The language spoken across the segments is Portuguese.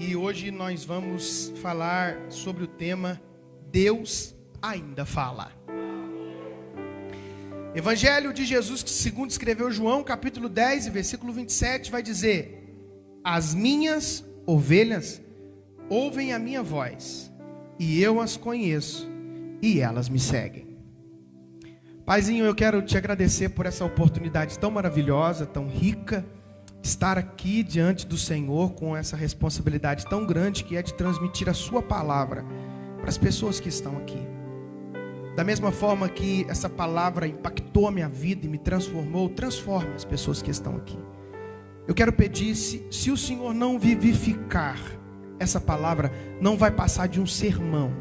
E hoje nós vamos falar sobre o tema Deus ainda fala. Evangelho de Jesus, segundo escreveu João, capítulo 10, versículo 27, vai dizer: as minhas ovelhas ouvem a minha voz, e eu as conheço, e elas me seguem. Paizinho, eu quero te agradecer por essa oportunidade tão maravilhosa, tão rica, de estar aqui diante do Senhor com essa responsabilidade tão grande que é de transmitir a sua palavra para as pessoas que estão aqui. Da mesma forma que essa palavra impactou a minha vida e me transformou, transforme as pessoas que estão aqui. Eu quero pedir, se o Senhor não vivificar essa palavra, não vai passar de um sermão,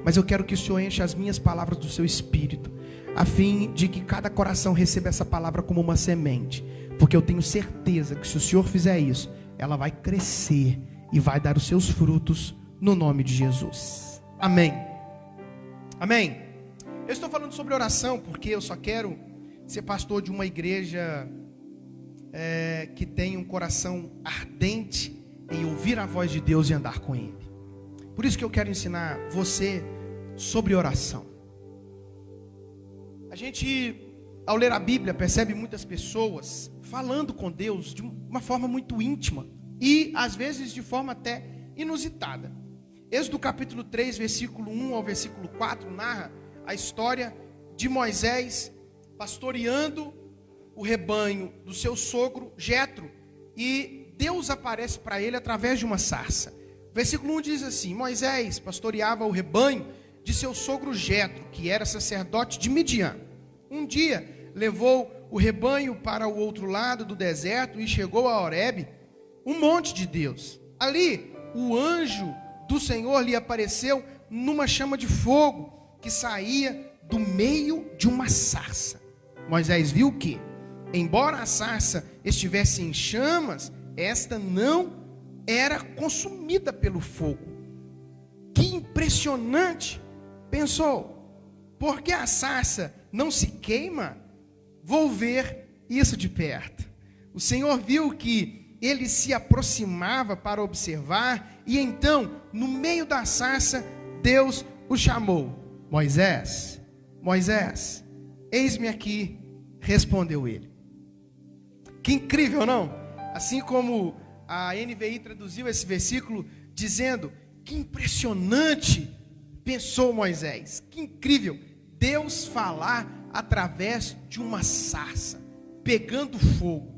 mas eu quero que o Senhor encha as minhas palavras do seu Espírito, a fim de que cada coração receba essa palavra como uma semente, porque eu tenho certeza que se o Senhor fizer isso, ela vai crescer e vai dar os seus frutos no nome de Jesus. Amém. Amém. Eu estou falando sobre oração porque eu só quero ser pastor de uma igreja que tem um coração ardente em ouvir a voz de Deus e andar com Ele. Por isso que eu quero ensinar você sobre oração. A gente, ao ler a Bíblia, percebe muitas pessoas falando com Deus de uma forma muito íntima e às vezes de forma até inusitada. Êxodo capítulo 3, versículo 1 ao versículo 4 narra a história de Moisés pastoreando o rebanho do seu sogro Jetro, e Deus aparece para ele através de uma sarça. Versículo 1 diz assim: Moisés pastoreava o rebanho de seu sogro Jetro, que era sacerdote de Midian. Um dia levou o rebanho para o outro lado do deserto e chegou a Horebe, um monte de Deus. Ali o anjo do Senhor lhe apareceu numa chama de fogo que saía do meio de uma sarça. Moisés viu que, embora a sarça estivesse em chamas, esta não era consumida pelo fogo. Que impressionante! Pensou, por que a sarça não se queima? Vou ver isso de perto. O Senhor viu que ele se aproximava para observar, e então, no meio da sarça, Deus o chamou: Moisés, Moisés, eis-me aqui, respondeu ele. Que incrível, não? Assim como a NVI traduziu esse versículo dizendo: que impressionante, pensou Moisés, que incrível, Deus falar através de uma sarça, pegando fogo.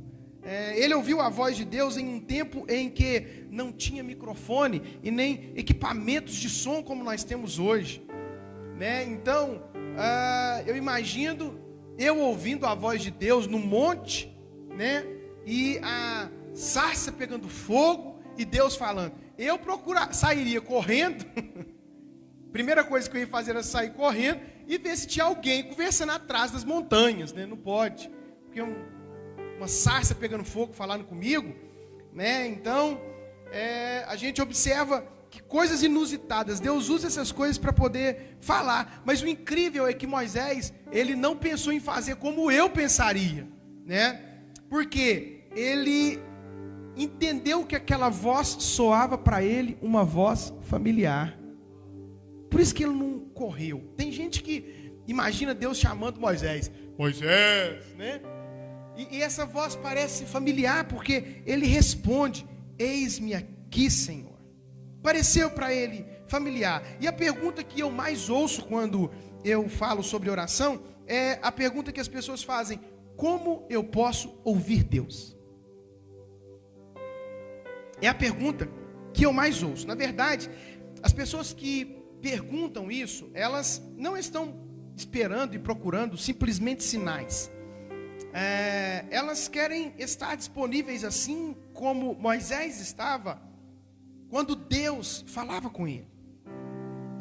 Ele ouviu a voz de Deus em um tempo em que não tinha microfone e nem equipamentos de som como nós temos hoje, né? Então, eu imagino eu ouvindo a voz de Deus no monte, né? E a sarça pegando fogo e Deus falando. Eu sairia correndo. Primeira coisa que eu ia fazer era sair correndo e ver se tinha alguém conversando atrás das montanhas, né? Não pode, porque uma sarça pegando fogo falando comigo, né? Então, a gente observa que coisas inusitadas, Deus usa essas coisas para poder falar. Mas o incrível é que Moisés, ele não pensou em fazer como eu pensaria, né? Porque ele entendeu que aquela voz soava para ele uma voz familiar. Por isso que ele não correu. Tem gente que imagina Deus chamando Moisés, Moisés, né? E essa voz parece familiar, porque ele responde: eis-me aqui, Senhor. Pareceu para ele familiar. E a pergunta que eu mais ouço quando eu falo sobre oração é a pergunta que as pessoas fazem: como eu posso ouvir Deus? É a pergunta que eu mais ouço. Na verdade, as pessoas que perguntam isso, elas não estão esperando e procurando simplesmente sinais. Elas querem estar disponíveis assim como Moisés estava quando Deus falava com ele.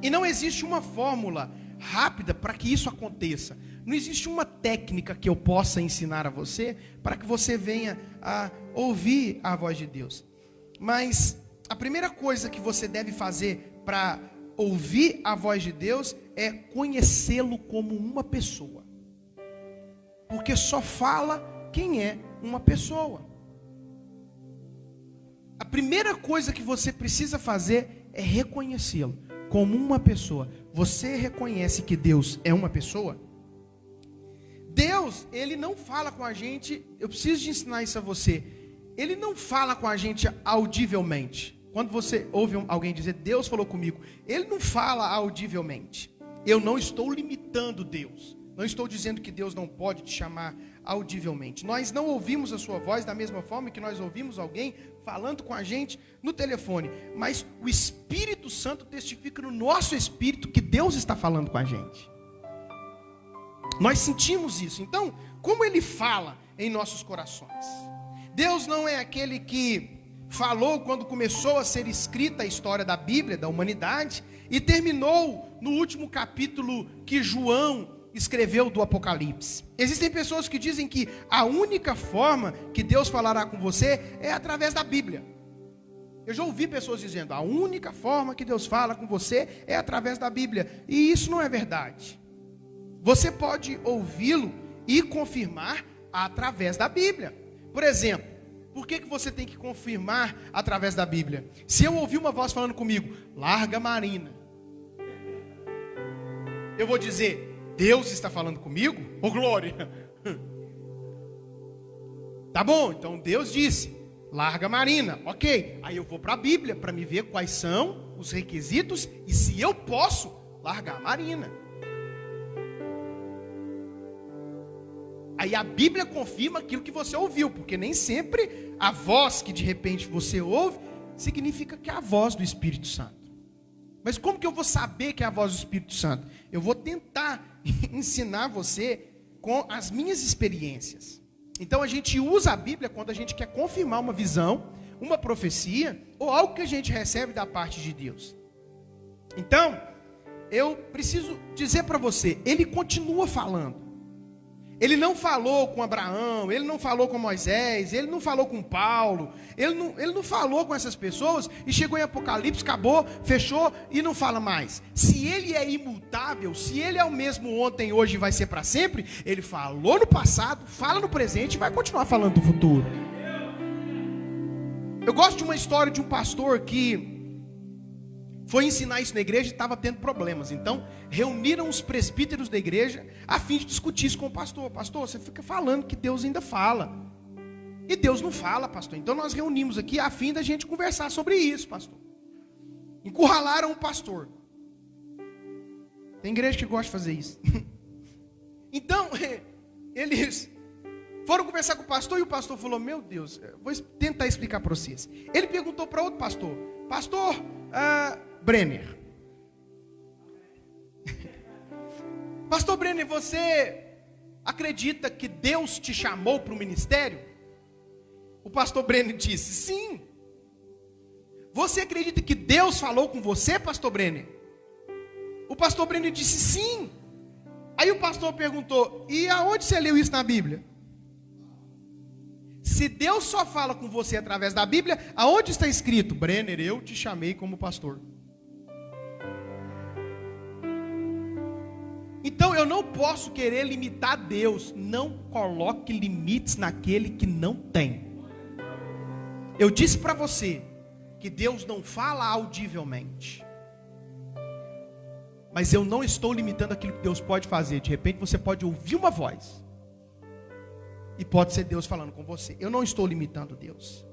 E não existe uma fórmula rápida para que isso aconteça. Não existe uma técnica que eu possa ensinar a você para que você venha a ouvir a voz de Deus. Mas a primeira coisa que você deve fazer para ouvir a voz de Deus é conhecê-lo como uma pessoa. Porque só fala quem é uma pessoa. A primeira coisa que você precisa fazer é reconhecê-lo como uma pessoa. Você reconhece que Deus é uma pessoa? Deus, Ele não fala com a gente, eu preciso de ensinar isso a você. Ele não fala com a gente audivelmente. Quando você ouve alguém dizer, Deus falou comigo, Ele não fala audivelmente. Eu não estou limitando Deus. Não estou dizendo que Deus não pode te chamar audivelmente. Nós não ouvimos a sua voz da mesma forma que nós ouvimos alguém falando com a gente no telefone. Mas o Espírito Santo testifica no nosso espírito que Deus está falando com a gente. Nós sentimos isso. Então, como Ele fala em nossos corações? Deus não é aquele que falou quando começou a ser escrita a história da Bíblia, da humanidade, e terminou no último capítulo que João escreveu do Apocalipse. Existem pessoas que dizem que a única forma que Deus falará com você é através da Bíblia. Eu já ouvi pessoas dizendo, a única forma que Deus fala com você é através da Bíblia. E isso não é verdade. Você pode ouvi-lo e confirmar através da Bíblia. Por exemplo, por que você tem que confirmar através da Bíblia? Se eu ouvir uma voz falando comigo, larga Marina, eu vou dizer, Deus está falando comigo? Ô glória! Tá bom, então Deus disse, larga Marina, ok. Aí eu vou para a Bíblia para me ver quais são os requisitos e se eu posso largar a Marina. Aí a Bíblia confirma aquilo que você ouviu, porque nem sempre a voz que de repente você ouve significa que é a voz do Espírito Santo. Mas como que eu vou saber que é a voz do Espírito Santo? Eu vou tentar ensinar você com as minhas experiências. Então a gente usa a Bíblia quando a gente quer confirmar uma visão, uma profecia ou algo que a gente recebe da parte de Deus. Então, eu preciso dizer para você, Ele continua falando. Ele não falou com Abraão, Ele não falou com Moisés, Ele não falou com Paulo, Ele não falou com essas pessoas e chegou em Apocalipse, acabou, fechou e não fala mais. Se Ele é imutável, se Ele é o mesmo ontem, hoje e vai ser para sempre, Ele falou no passado, fala no presente e vai continuar falando do futuro. Eu gosto de uma história de um pastor que foi ensinar isso na igreja e estava tendo problemas. Então, reuniram os presbíteros da igreja a fim de discutir isso com o pastor. Pastor, você fica falando que Deus ainda fala. E Deus não fala, pastor. Então, nós reunimos aqui a fim da gente conversar sobre isso, pastor. Encurralaram o pastor. Tem igreja que gosta de fazer isso. Então, eles foram conversar com o pastor e o pastor falou, meu Deus, vou tentar explicar para vocês. Ele perguntou para outro pastor, pastor Brenner. Pastor Brenner, você acredita que Deus te chamou para o ministério? O pastor Brenner disse, sim. Você acredita que Deus falou com você, pastor Brenner? O pastor Brenner disse, sim. Aí o pastor perguntou, e aonde você leu isso na Bíblia? Se Deus só fala com você através da Bíblia, aonde está escrito? Brenner, eu te chamei como pastor. Então eu não posso querer limitar Deus. Não coloque limites naquele que não tem. Eu disse para você que Deus não fala audivelmente. Mas eu não estou limitando aquilo que Deus pode fazer. De repente você pode ouvir uma voz. E pode ser Deus falando com você. Eu não estou limitando Deus.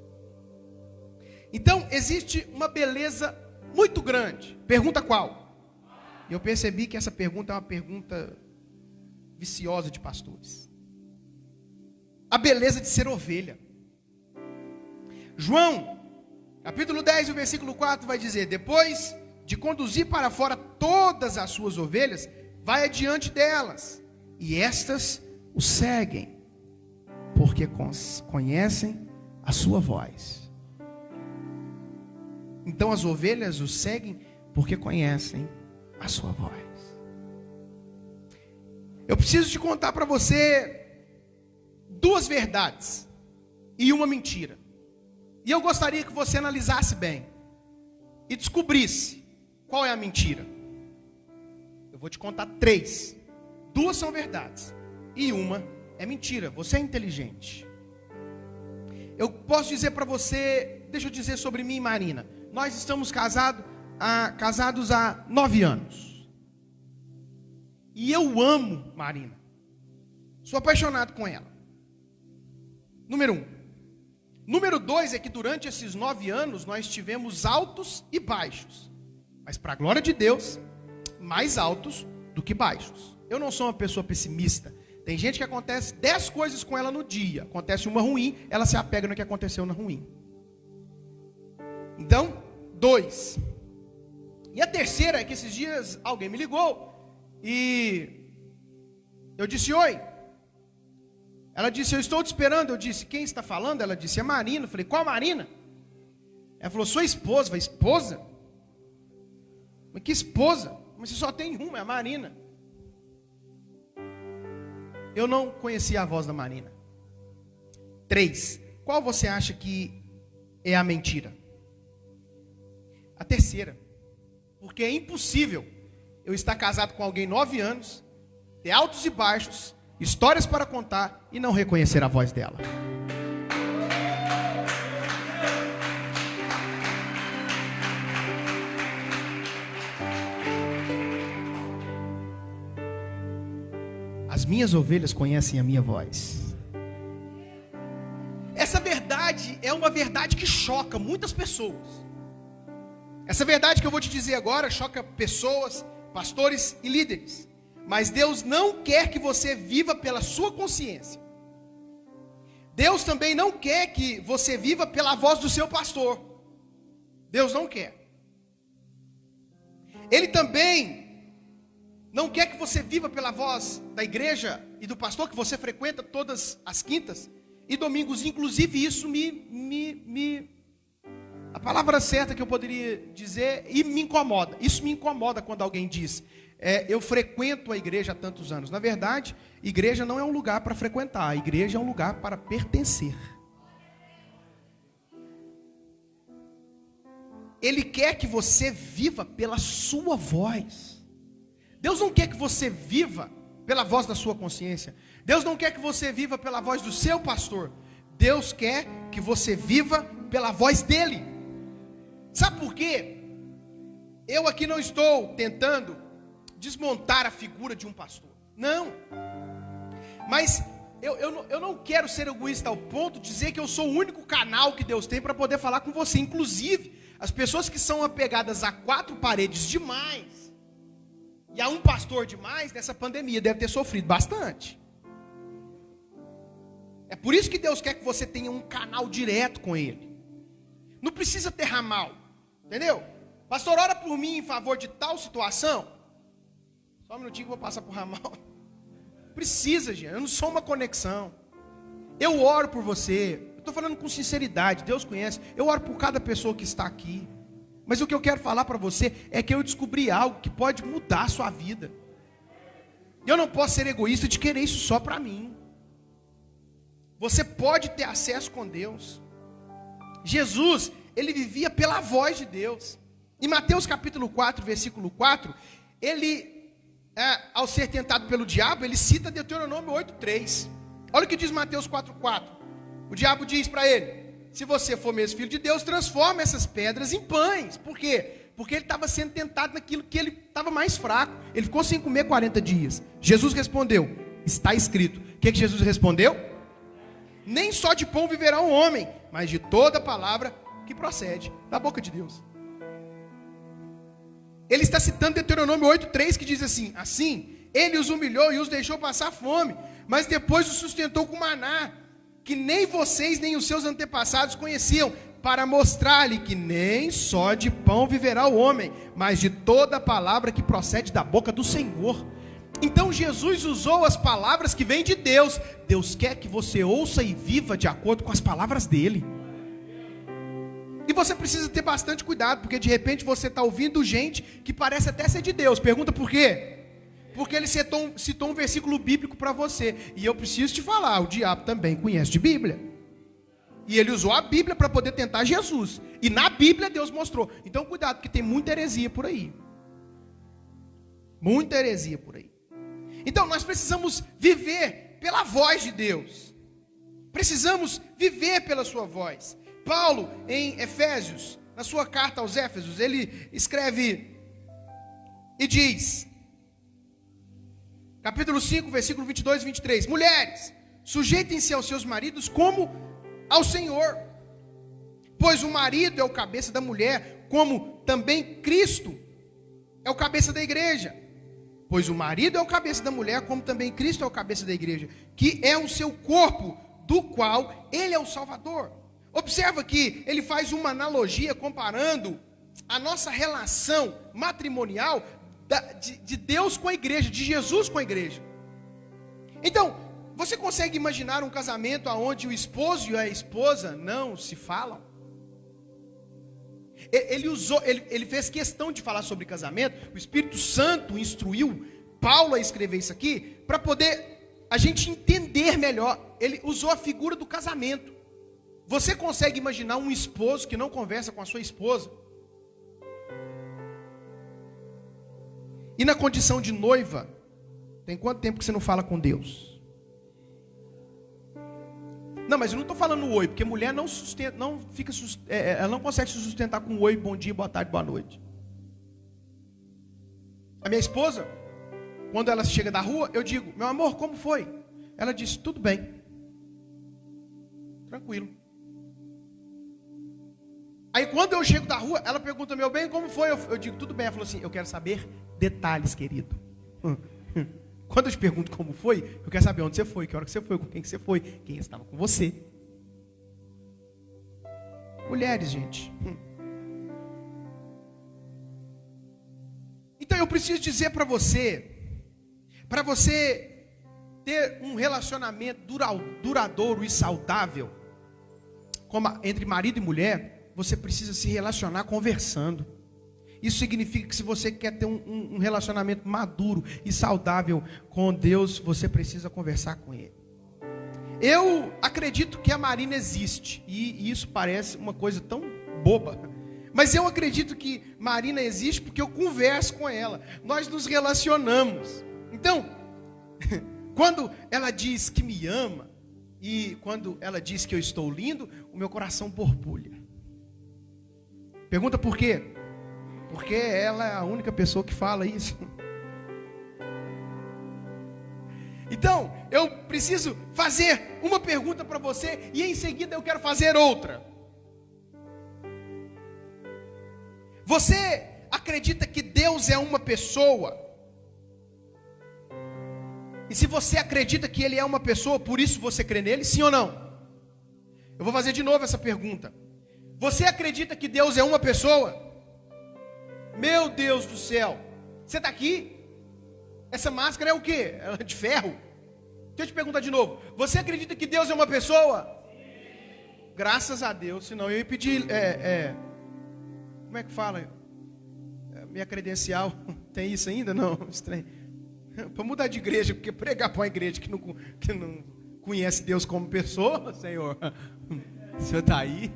Então, existe uma beleza muito grande. Pergunta qual? Eu percebi que essa pergunta é uma pergunta viciosa de pastores. A beleza de ser ovelha. João, capítulo 10, o versículo 4 vai dizer, depois de conduzir para fora todas as suas ovelhas, vai adiante delas. E estas o seguem. Porque conhecem a sua voz. Então as ovelhas o seguem porque conhecem a sua voz. Eu preciso te contar para você duas verdades e uma mentira. E eu gostaria que você analisasse bem e descobrisse qual é a mentira. Eu vou te contar três. Duas são verdades e uma é mentira. Você é inteligente. Eu posso dizer para você deixa eu dizer sobre mim e Marina. Nós estamos casados há 9 anos. E eu amo Marina. Sou apaixonado com ela. Número 1. Número 2 é que durante esses 9 anos nós tivemos altos e baixos. Mas para a glória de Deus, mais altos do que baixos. Eu não sou uma pessoa pessimista. Tem gente que acontece 10 coisas com ela no dia. Acontece uma ruim, ela se apega no que aconteceu na ruim. Então, 2. E a terceira é que esses dias alguém me ligou e eu disse oi. Ela disse, eu estou te esperando. Eu disse, quem está falando? Ela disse, é Marina. Eu falei, qual Marina? Ela falou, sua esposa. Eu falei, esposa? Mas que esposa? Mas você só tem uma, é a Marina. Eu não conhecia a voz da Marina. 3. Qual você acha que é a mentira? A terceira. Porque é impossível eu estar casado com alguém 9 anos, ter altos e baixos, histórias para contar e não reconhecer a voz dela. As minhas ovelhas conhecem a minha voz. Essa verdade é uma verdade que choca muitas pessoas. Essa verdade que eu vou te dizer agora choca pessoas, pastores e líderes. Mas Deus não quer que você viva pela sua consciência. Deus também não quer que você viva pela voz do seu pastor. Deus não quer. Ele também não quer que você viva pela voz da igreja e do pastor que você frequenta todas as quintas e domingos. Inclusive isso a palavra certa que eu poderia dizer, e me incomoda. Isso me incomoda quando alguém diz, eu frequento a igreja há tantos anos. Na verdade, igreja não é um lugar para frequentar. A igreja é um lugar para pertencer. Ele quer que você viva pela sua voz. Deus não quer que você viva pela voz da sua consciência. Deus não quer que você viva pela voz do seu pastor. Deus quer que você viva pela voz dele. Sabe por quê? Eu aqui não estou tentando desmontar a figura de um pastor. Não. Mas eu não quero ser egoísta ao ponto de dizer que eu sou o único canal que Deus tem para poder falar com você. Inclusive, as pessoas que são apegadas a 4 paredes demais e a um pastor demais, nessa pandemia deve ter sofrido bastante. É por isso que Deus quer que você tenha um canal direto com Ele. Não precisa ter ramal, entendeu? Pastor, ora por mim em favor de tal situação. Só um minutinho que eu vou passar por ramal. Precisa, gente, eu não sou uma conexão. Eu oro por você. Eu estou falando com sinceridade, Deus conhece. Eu oro por cada pessoa que está aqui. Mas o que eu quero falar para você é que eu descobri algo que pode mudar a sua vida. Eu não posso ser egoísta de querer isso só para mim. Você pode ter acesso com Deus. Jesus, ele vivia pela voz de Deus. Em Mateus capítulo 4, versículo 4, ele, ao ser tentado pelo diabo, ele cita Deuteronômio 8:3. Olha o que diz Mateus 4:4. O diabo diz para ele, se você for mesmo filho de Deus, transforma essas pedras em pães. Por quê? Porque ele estava sendo tentado naquilo que ele estava mais fraco. Ele ficou sem comer 40 dias. Jesus respondeu, está escrito. O que Jesus respondeu? Nem só de pão viverá um homem, mas de toda palavra que procede da boca de Deus. Ele está citando Deuteronômio 8:3, que diz assim, assim, ele os humilhou e os deixou passar fome, mas depois os sustentou com maná, que nem vocês nem os seus antepassados conheciam, para mostrar-lhe que nem só de pão viverá o homem, mas de toda palavra que procede da boca do Senhor. Então Jesus usou as palavras que vêm de Deus. Deus quer que você ouça e viva de acordo com as palavras dele. E você precisa ter bastante cuidado, porque de repente você está ouvindo gente que parece até ser de Deus. Pergunta por quê? Porque ele citou um versículo bíblico para você. E eu preciso te falar, o diabo também conhece de Bíblia. E ele usou a Bíblia para poder tentar Jesus. E na Bíblia Deus mostrou. Então cuidado, porque tem muita heresia por aí. Muita heresia por aí. Então nós precisamos viver pela voz de Deus. Precisamos viver pela sua voz. Paulo, em Efésios, na sua carta aos Éfesos, ele escreve e diz, capítulo 5, versículo 22 e 23, mulheres, sujeitem-se aos seus maridos como ao Senhor, pois o marido é o cabeça da mulher, como também Cristo é o cabeça da igreja. Pois o marido é o cabeça da mulher, como também Cristo é o cabeça da igreja, que é o seu corpo, do qual ele é o Salvador. Observa que ele faz uma analogia comparando a nossa relação matrimonial de Deus com a igreja, de Jesus com a igreja. Então, você consegue imaginar um casamento onde o esposo e a esposa não se falam? Ele fez questão de falar sobre casamento. O Espírito Santo instruiu Paulo a escrever isso aqui para poder a gente entender melhor. Ele usou a figura do casamento. Você consegue imaginar um esposo que não conversa com a sua esposa? E na condição de noiva, tem quanto tempo que você não fala com Deus? Não, mas eu não estou falando oi, porque mulher não sustenta, ela não consegue se sustentar com oi, bom dia, boa tarde, boa noite. A minha esposa, quando ela chega da rua, eu digo, meu amor, como foi? Ela diz, tudo bem. Tranquilo. Aí quando eu chego da rua, ela pergunta, meu bem, como foi? Eu digo, tudo bem. Ela falou assim, eu quero saber detalhes, querido. Quando eu te pergunto como foi, eu quero saber onde você foi, que hora que você foi, com quem que você foi, quem estava com você. Mulheres, gente. Então eu preciso dizer para você ter um relacionamento duradouro e saudável, como entre marido e mulher, você precisa se relacionar conversando. Isso significa que se você quer ter um relacionamento maduro e saudável com Deus, você precisa conversar com Ele. Eu acredito que a Marina existe, e isso parece uma coisa tão boba, mas eu acredito que Marina existe porque eu converso com ela, nós nos relacionamos. Então, quando ela diz que me ama, e quando ela diz que eu estou lindo, o meu coração borbulha. Pergunta por quê? Porque ela é a única pessoa que fala isso. Então, eu preciso fazer uma pergunta para você e em seguida eu quero fazer outra. Você acredita que Deus é uma pessoa? E se você acredita que Ele é uma pessoa, por isso você crê nele, sim ou não? Eu vou fazer de novo essa pergunta. Você acredita que Deus é uma pessoa? Meu Deus do céu, você está aqui? Essa máscara é o quê? Ela é de ferro? Deixa eu te perguntar de novo. Você acredita que Deus é uma pessoa? Sim. Graças a Deus, senão eu ia pedir, como é que fala? Minha credencial, tem isso ainda? Não, estranho. Para mudar de igreja, porque pregar para uma igreja que não conhece Deus como pessoa, Senhor. O Senhor está aí,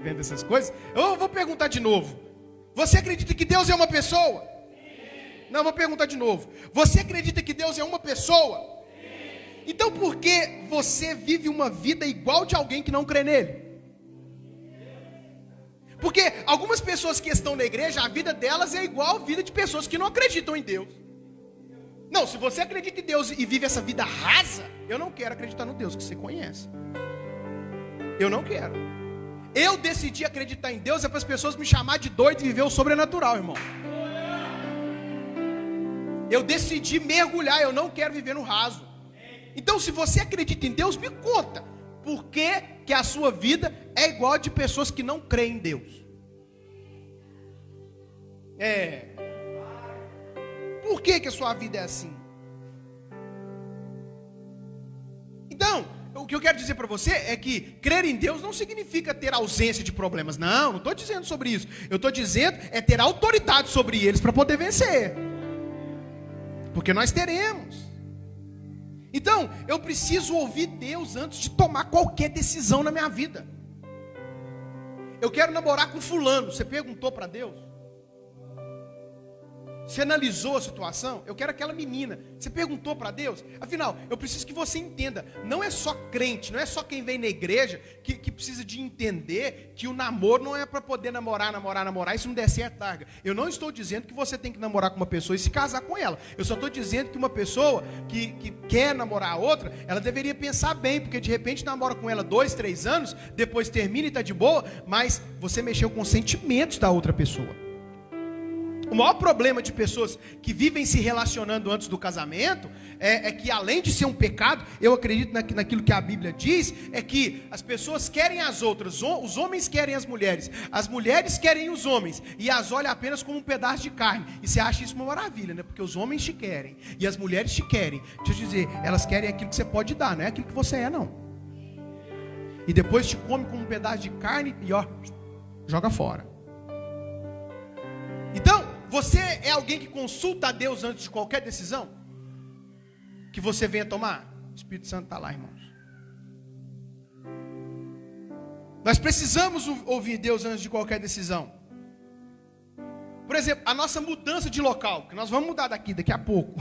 vendo essas coisas? Eu vou perguntar de novo. Você acredita que Deus é uma pessoa? Sim. Não, vou perguntar de novo. Você acredita que Deus é uma pessoa? Sim. Então por que você vive uma vida igual de alguém que não crê nele? Porque algumas pessoas que estão na igreja, a vida delas é igual a vida de pessoas que não acreditam em Deus. Não, se você acredita em Deus e vive essa vida rasa, eu não quero acreditar no Deus que você conhece. Eu não quero. Eu decidi acreditar em Deus é para as pessoas me chamar de doido e viver o sobrenatural, irmão. Eu decidi mergulhar, eu não quero viver no raso. Então, se você acredita em Deus, me conta. Por que a sua vida é igual a de pessoas que não creem em Deus? Por que a sua vida é assim? Então, o que eu quero dizer para você é que crer em Deus não significa ter ausência de problemas. Não estou dizendo sobre isso. Eu estou dizendo é ter autoridade sobre eles para poder vencer. Porque nós teremos. Então, eu preciso ouvir Deus antes de tomar qualquer decisão na minha vida. Eu quero namorar com fulano. Você perguntou para Deus? Você analisou a situação? Eu quero aquela menina. Você perguntou para Deus? Afinal, eu preciso que você entenda. Não é só crente, não é só quem vem na igreja que precisa de entender que o namoro não é para poder namorar. E se não der certo, larga. Eu não estou dizendo que você tem que namorar com uma pessoa e se casar com ela. Eu só estou dizendo que uma pessoa que quer namorar a outra, ela deveria pensar bem, porque de repente namora com ela 2, 3 anos, depois termina e está de boa, mas você mexeu com os sentimentos da outra pessoa. O maior problema de pessoas que vivem se relacionando antes do casamento é que, além de ser um pecado, eu acredito naquilo que a Bíblia diz, é que as pessoas querem as outras, os homens querem as mulheres querem os homens, e as olham apenas como um pedaço de carne. E você acha isso uma maravilha, né? Porque os homens te querem e as mulheres te querem. Deixa eu te dizer, elas querem aquilo que você pode dar, não é aquilo que você é, não. E depois te come como um pedaço de carne e joga fora. Então, você é alguém que consulta a Deus antes de qualquer decisão que você venha tomar? O Espírito Santo está lá, irmãos. Nós precisamos ouvir Deus antes de qualquer decisão. Por exemplo, a nossa mudança de local, que nós vamos mudar daqui a pouco.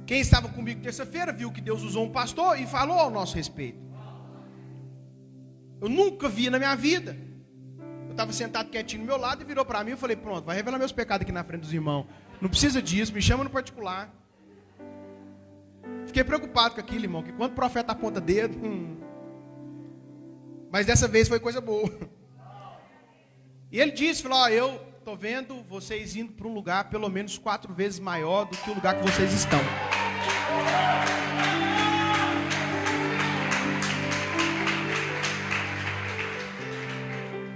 Quem estava comigo terça-feira viu que Deus usou um pastor e falou ao nosso respeito. Eu nunca vi na minha vida. Estava sentado quietinho do meu lado e virou para mim e falei, pronto, vai revelar meus pecados aqui na frente dos irmãos. Não precisa disso, me chama no particular. Fiquei preocupado com aquilo, irmão, que quando o profeta aponta dedo, mas dessa vez foi coisa boa. E ele disse, falou, eu estou vendo vocês indo para um lugar pelo menos 4 vezes maior do que o lugar que vocês estão.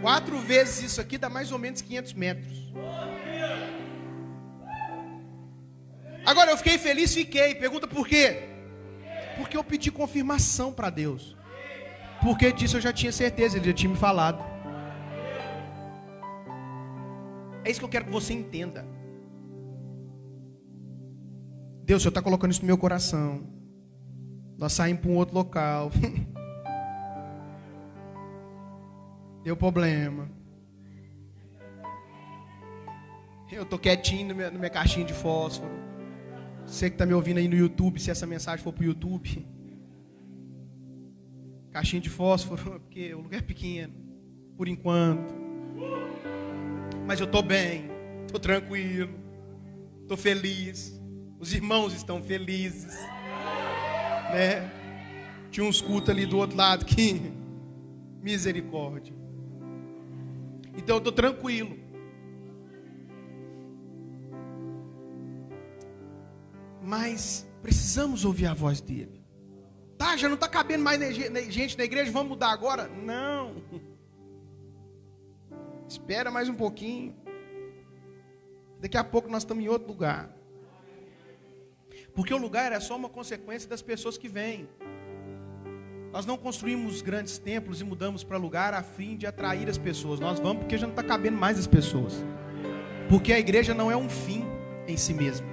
Quatro vezes isso aqui dá mais ou menos 500 metros. Agora eu fiquei feliz, Pergunta por quê? Porque eu pedi confirmação para Deus. Porque disso eu já tinha certeza, Ele já tinha me falado. É isso que eu quero que você entenda. Deus, o Senhor está colocando isso no meu coração. Nós saímos para um outro local. Deu problema. Eu estou quietinho na minha caixinha de fósforo. Você que está me ouvindo aí no YouTube, se essa mensagem for para o YouTube. Caixinha de fósforo, porque o lugar é pequeno, por enquanto. Mas eu estou bem, estou tranquilo, estou feliz. Os irmãos estão felizes. Né? Tinha uns cultos ali do outro lado que... Misericórdia. Então eu estou tranquilo. Mas precisamos ouvir a voz dele. Tá, já não está cabendo mais gente na igreja, vamos mudar agora? Não. Espera mais um pouquinho. Daqui a pouco nós estamos em outro lugar. Porque o lugar é só uma consequência das pessoas que vêm. Nós não construímos grandes templos e mudamos para lugar a fim de atrair as pessoas. Nós vamos porque já não está cabendo mais as pessoas. Porque a igreja não é um fim em si mesma.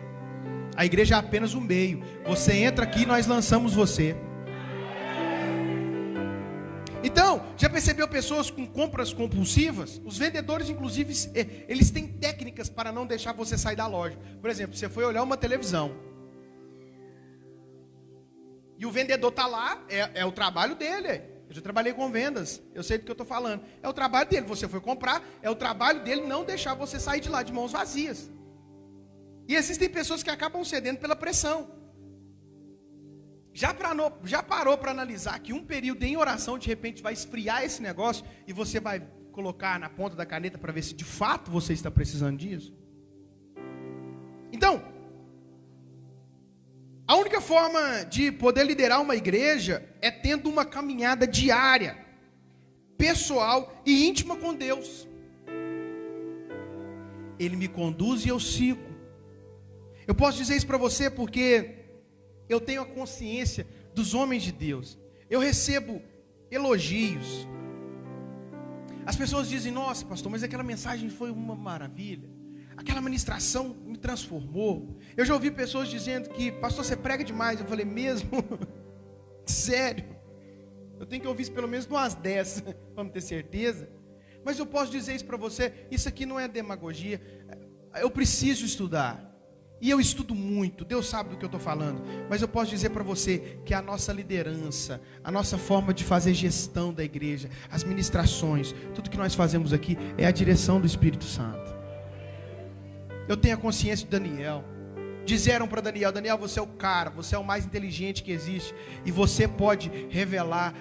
A igreja é apenas um meio. Você entra aqui e nós lançamos você. Então, já percebeu pessoas com compras compulsivas? Os vendedores, inclusive, eles têm técnicas para não deixar você sair da loja. Por exemplo, você foi olhar uma televisão. E o vendedor está lá, é o trabalho dele. Eu já trabalhei com vendas, eu sei do que eu estou falando. É o trabalho dele, você foi comprar, é o trabalho dele não deixar você sair de lá de mãos vazias. E existem pessoas que acabam cedendo pela pressão. Já parou para analisar que um período em oração de repente vai esfriar esse negócio e você vai colocar na ponta da caneta para ver se de fato você está precisando disso? Então, a única forma de poder liderar uma igreja é tendo uma caminhada diária, pessoal e íntima com Deus. Ele me conduz e eu sigo. Eu posso dizer isso para você porque eu tenho a consciência dos homens de Deus. Eu recebo elogios. As pessoas dizem, nossa pastor, mas aquela mensagem foi uma maravilha. Aquela ministração me transformou. Eu já ouvi pessoas dizendo que, pastor, você prega demais. Eu falei, mesmo? Sério? Eu tenho que ouvir isso pelo menos umas 10, para ter certeza. Mas eu posso dizer isso para você, isso aqui não é demagogia. Eu preciso estudar. E eu estudo muito, Deus sabe do que eu estou falando. Mas eu posso dizer para você que a nossa liderança, a nossa forma de fazer gestão da igreja, as ministrações, tudo que nós fazemos aqui é a direção do Espírito Santo. Eu tenho a consciência de Daniel. Disseram para Daniel: Daniel, você é o cara, você é o mais inteligente que existe, e você pode revelar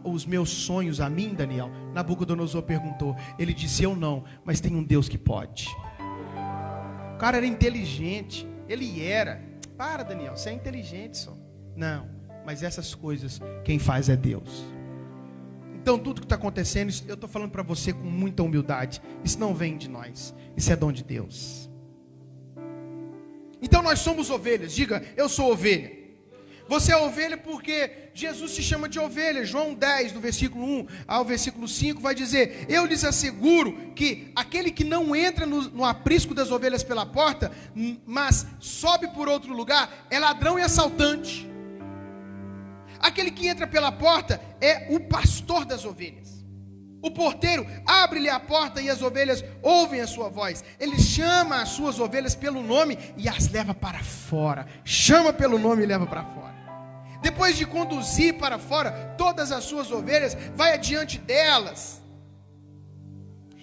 os meus sonhos a mim, Daniel. Nabucodonosor perguntou. Ele disse: eu não, mas tem um Deus que pode. O cara era inteligente, ele era. Para, Daniel, você é inteligente só. Não, mas essas coisas quem faz é Deus. Então tudo que está acontecendo, eu estou falando para você com muita humildade, isso não vem de nós, isso é dom de Deus. Então nós somos ovelhas. Diga: eu sou ovelha. Você é ovelha porque Jesus te chama de ovelha. João 10, do versículo 1 ao versículo 5 vai dizer: eu lhes asseguro que aquele que não entra no aprisco das ovelhas pela porta, mas sobe por outro lugar, é ladrão e assaltante. Aquele que entra pela porta é o pastor das ovelhas. O porteiro abre-lhe a porta e as ovelhas ouvem a sua voz. Ele chama as suas ovelhas pelo nome e as leva para fora. Chama pelo nome e leva para fora. Depois de conduzir para fora todas as suas ovelhas, vai adiante delas.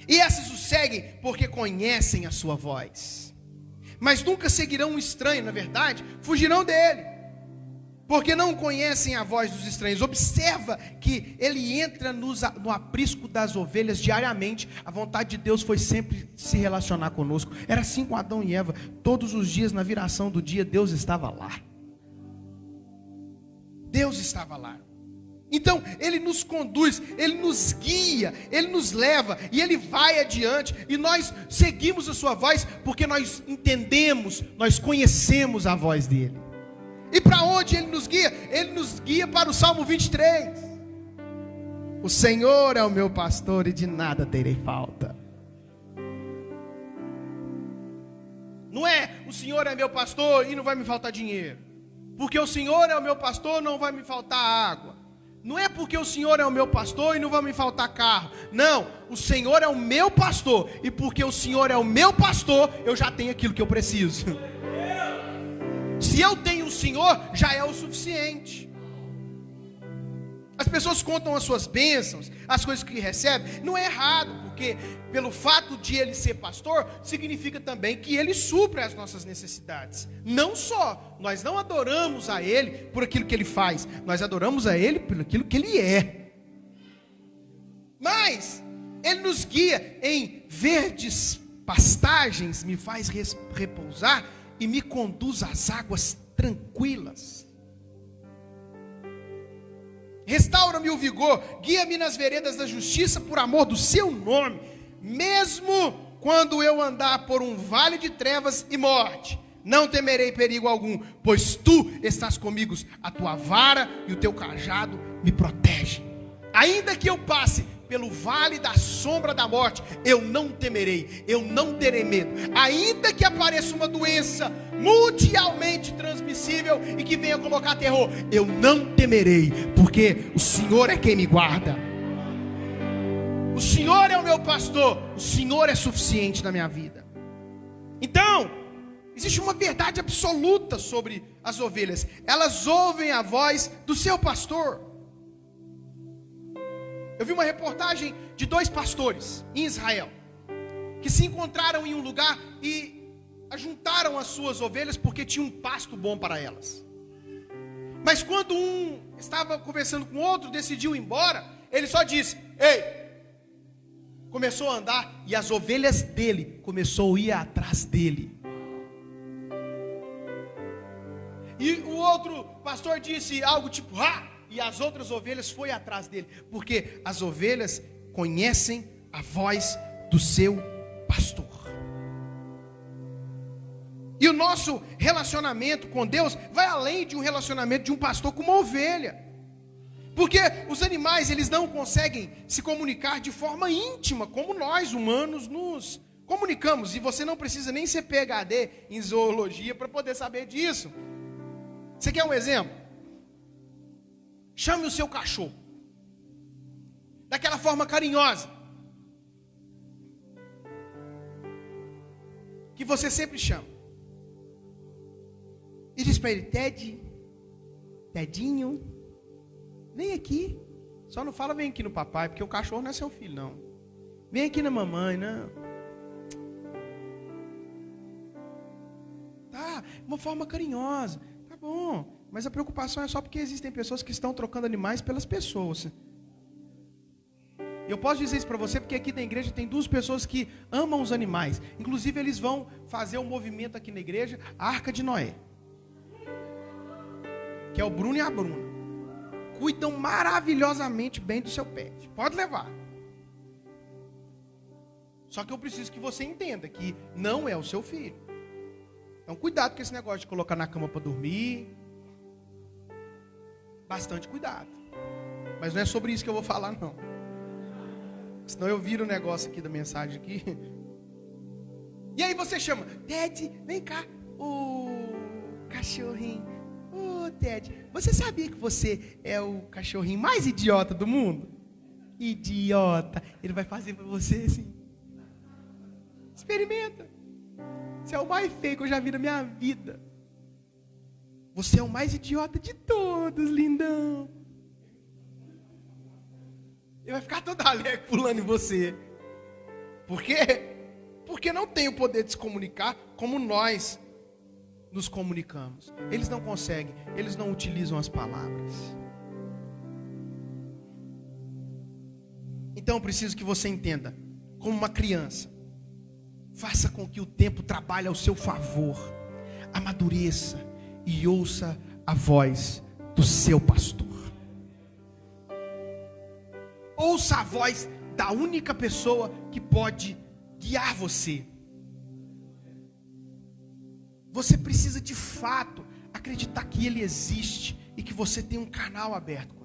E essas o seguem porque conhecem a sua voz. Mas nunca seguirão um estranho, na verdade, fugirão dele, porque não conhecem a voz dos estranhos. Observa que ele entra no aprisco das ovelhas diariamente. A vontade de Deus foi sempre se relacionar conosco. Era assim com Adão e Eva. Todos os dias, na viração do dia, Deus estava lá. Deus estava lá. Então ele nos conduz, ele nos guia, ele nos leva e ele vai adiante. E nós seguimos a sua voz porque nós entendemos, nós conhecemos a voz dele. E para onde ele nos guia? Ele nos guia para o Salmo 23. O Senhor é o meu pastor e de nada terei falta. Não é o Senhor é meu pastor e não vai me faltar dinheiro. Porque o Senhor é o meu pastor, não vai me faltar água. Não é porque o Senhor é o meu pastor e não vai me faltar carro. Não, o Senhor é o meu pastor. E porque o Senhor é o meu pastor, eu já tenho aquilo que eu preciso. Se eu tenho o Senhor, já é o suficiente. As pessoas contam as suas bênçãos, as coisas que recebem. Não é errado, porque pelo fato de ele ser pastor, significa também que ele supre as nossas necessidades. Não só, nós não adoramos a ele por aquilo que ele faz, nós adoramos a ele por aquilo que ele é. Mas ele nos guia em verdes pastagens, me faz repousar e me conduz às águas tranquilas. Restaura-me o vigor, guia-me nas veredas da justiça por amor do seu nome. Mesmo quando eu andar por um vale de trevas e morte, não temerei perigo algum, pois tu estás comigo, a tua vara e o teu cajado me protegem. Ainda que eu passe pelo vale da sombra da morte, eu não temerei, eu não terei medo. Ainda que apareça uma doença mundialmente transmissível e que venha colocar terror, eu não temerei, porque o Senhor é quem me guarda. O Senhor é o meu pastor, o Senhor é suficiente na minha vida. Então, existe uma verdade absoluta sobre as ovelhas. Elas ouvem a voz do seu pastor. Eu vi uma reportagem de 2 pastores em Israel, que se encontraram em um lugar e ajuntaram as suas ovelhas porque tinha um pasto bom para elas. Mas quando um estava conversando com o outro, decidiu ir embora, ele só disse: ei! Começou a andar e as ovelhas dele começou a ir atrás dele. E o outro pastor disse algo tipo: e as outras ovelhas foram atrás dele, porque as ovelhas conhecem a voz do seu pastor. E o nosso relacionamento com Deus vai além de um relacionamento de um pastor com uma ovelha. Porque os animais, eles não conseguem se comunicar de forma íntima, como nós humanos nos comunicamos. E você não precisa nem ser PhD em zoologia para poder saber disso. Você quer um exemplo? Chame o seu cachorro, daquela forma carinhosa. que você sempre chama. E diz para ele: Tedinho, vem aqui. Só não fala vem aqui no papai, porque o cachorro não é seu filho, não. Vem aqui na mamãe, não. Tá, uma forma carinhosa. Tá bom, mas a preocupação é só porque existem pessoas que estão trocando animais pelas pessoas. Eu posso dizer isso para você porque aqui na igreja tem duas pessoas que amam os animais. Inclusive eles vão fazer um movimento aqui na igreja, a Arca de Noé. Que é o Bruno e a Bruna. Cuidam maravilhosamente bem do seu pet. Pode levar. Só que eu preciso que você entenda que não é o seu filho. Então cuidado com esse negócio de colocar na cama para dormir. Bastante cuidado. Mas não é sobre isso que eu vou falar, não. Senão eu viro o negócio aqui da mensagem aqui. E aí você chama: Ted, vem cá. Cachorrinho. Ted, você sabia que você é o cachorrinho mais idiota do mundo? Idiota. Ele vai fazer para você assim. Experimenta. Você é o mais feio que eu já vi na minha vida. Você é o mais idiota de todos, lindão. Ele vai ficar todo alegre pulando em você. Por quê? Porque não tem o poder de se comunicar como nós nos comunicamos. Eles não conseguem, eles não utilizam as palavras. Então eu preciso que você entenda, como uma criança, faça com que o tempo trabalhe ao seu favor. Amadureça e ouça a voz do seu pastor. Ouça a voz da única pessoa que pode guiar você. Você precisa de fato acreditar que Ele existe e que você tem um canal aberto com Ele.